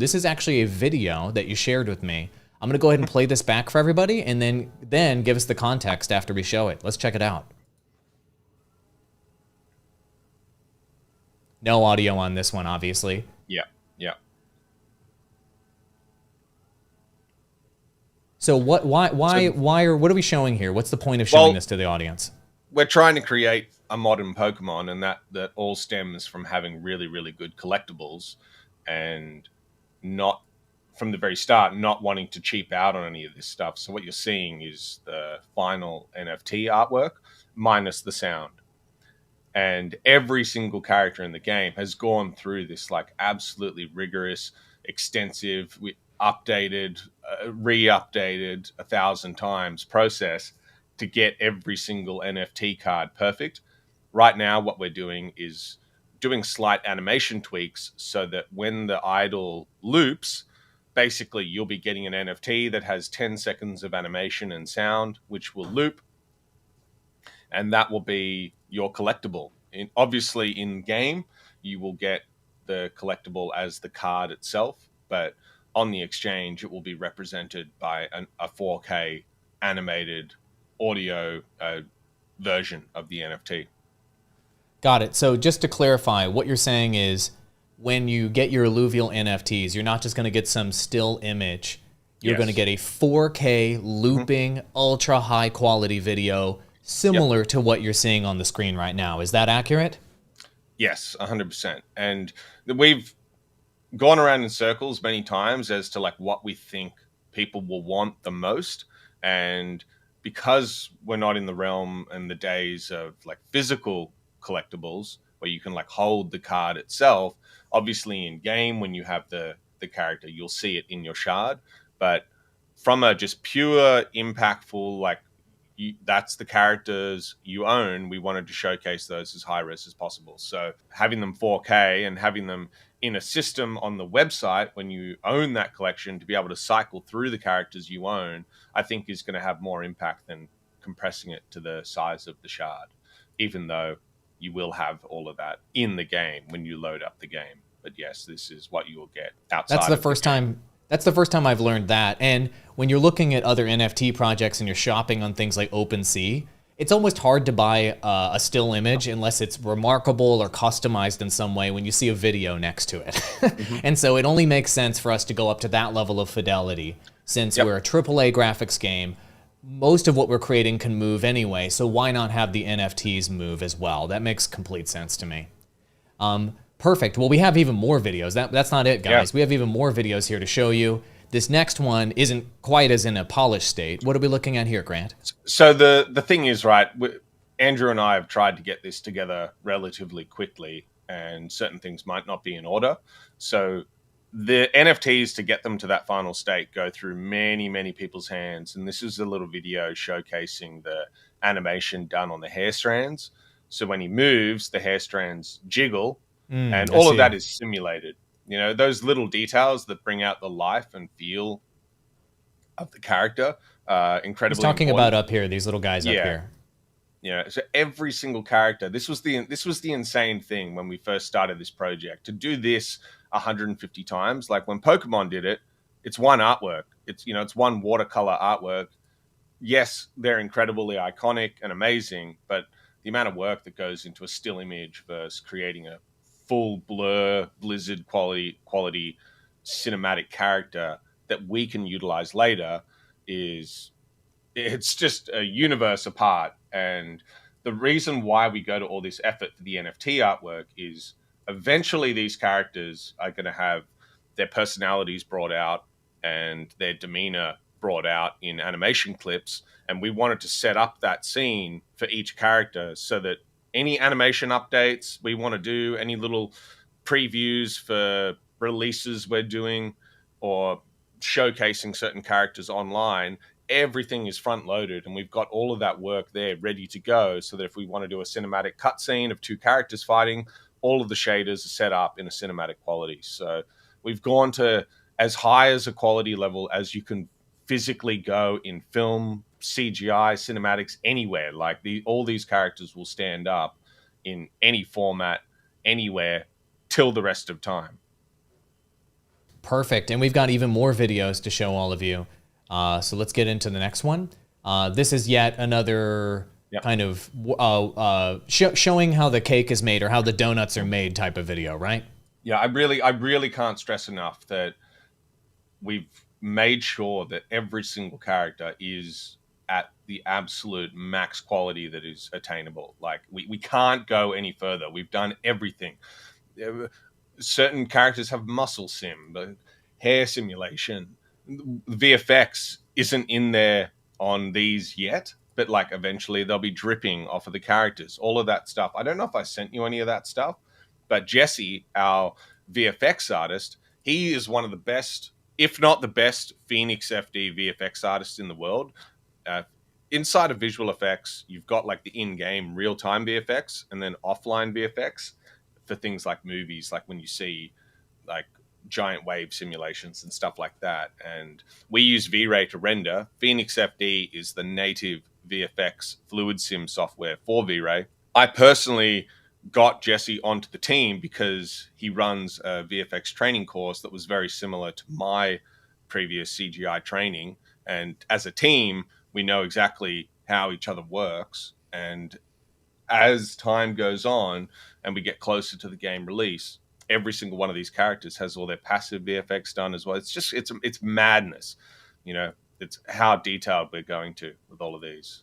This is actually a video that you shared with me. I'm going to go ahead and play this back for everybody, and then give us the context after we show it. Let's check it out. No audio on this one, obviously. Yeah, yeah. So what are we showing here? What's the point of showing this to the audience? We're trying to create a modern Pokemon, and that all stems from having really, really good collectibles and not from the very start, not wanting to cheap out on any of this stuff. So what you're seeing is the final NFT artwork minus the sound. And every single character in the game has gone through this like absolutely rigorous, extensive, updated, re-updated 1,000 times process to get every single NFT card perfect. Right now, what we're doing is doing slight animation tweaks so that when the idle loops, basically you'll be getting an NFT that has 10 seconds of animation and sound, which will loop, and that will be your collectible. Obviously, in game, you will get the collectible as the card itself, but on the exchange, it will be represented by a 4K animated audio version of the NFT. Got it. So just to clarify, what you're saying is when you get your Illuvial NFTs, you're not just going to get some still image. You're going to get a 4K looping, ultra high quality video similar to what you're seeing on the screen right now. Is that accurate? Yes, 100%. And we've gone around in circles many times as to like what we think people will want the most. And because we're not in the realm and the days of like physical collectibles where you can like hold the card itself, obviously in game when you have the character, you'll see it in your shard. But from a just pure impactful, like that's the characters you own, we wanted to showcase those as high res as possible. So having them 4K and having them in a system on the website when you own that collection to be able to cycle through the characters you own, I think is going to have more impact than compressing it to the size of the shard, even though you will have all of that in the game when you load up the game. But yes, this is what you will get outside. That's the first time. That's the first time I've learned that. And when you're looking at other NFT projects and you're shopping on things like OpenSea, it's almost hard to buy a still image unless it's remarkable or customized in some way when you see a video next to it. And so it only makes sense for us to go up to that level of fidelity since we're a AAA graphics game. Most of what we're creating can move anyway, so why not have the NFTs move as well? That makes complete sense to me. Perfect. Well, we have even more videos. That's not it, guys. We have even more videos here to show you. This next one isn't quite as in a polished state. What are we looking at here, Grant? So the thing is, right, Andrew and I have tried to get this together relatively quickly, and certain things might not be in order. So the NFTs, to get them to that final state, go through many, many people's hands. And this is a little video showcasing the animation done on the hair strands. So when he moves, the hair strands jiggle. And all of that is simulated. You know, those little details that bring out the life and feel of the character, incredibly He's talking important. about up here, these little guys up here. Yeah, so every single character, this was the insane thing when we first started this project, to do this 150 times. Like when Pokemon did it, it's one artwork. It's, you know, it's one watercolor artwork. Yes, they're incredibly iconic and amazing, but the amount of work that goes into a still image versus creating a full blur, blizzard quality cinematic character that we can utilize later it's just a universe apart. And the reason why we go to all this effort for the NFT artwork is eventually these characters are going to have their personalities brought out and their demeanor brought out in animation clips. And we wanted to set up that scene for each character so that any animation updates we want to do, any little previews for releases we're doing, or showcasing certain characters online, everything is front loaded, and we've got all of that work there ready to go, so that if we want to do a cinematic cutscene of two characters fighting, all of the shaders are set up in a cinematic quality. So we've gone to as high as a quality level as you can physically go in film, CGI, cinematics, anywhere. Like all these characters will stand up in any format, anywhere, till the rest of time. Perfect. And we've got even more videos to show all of you. So let's get into the next one. This is yet another kind of showing how the cake is made or how the donuts are made type of video, right? Yeah, I really can't stress enough that we've made sure that every single character is at the absolute max quality that is attainable. Like we can't go any further. We've done everything. Certain characters have muscle sim, but hair simulation, VFX isn't in there on these yet, but like eventually they'll be dripping off of the characters. All of that stuff. I don't know if I sent you any of that stuff, but Jesse, our VFX artist, he is one of the best, if not the best, Phoenix FD VFX artists in the world. Inside of visual effects, you've got like the in-game real-time VFX and then offline VFX for things like movies, like when you see like giant wave simulations and stuff like that. And we use V-Ray to render. Phoenix FD is the native VFX fluid sim software for V-Ray. I personally got Jesse onto the team because he runs a VFX training course that was very similar to my previous CGI training. And as a team, we know exactly how each other works. And as time goes on and we get closer to the game release, every single one of these characters has all their passive VFX done as well. It's madness, you know. It's how detailed we're going to with all of these.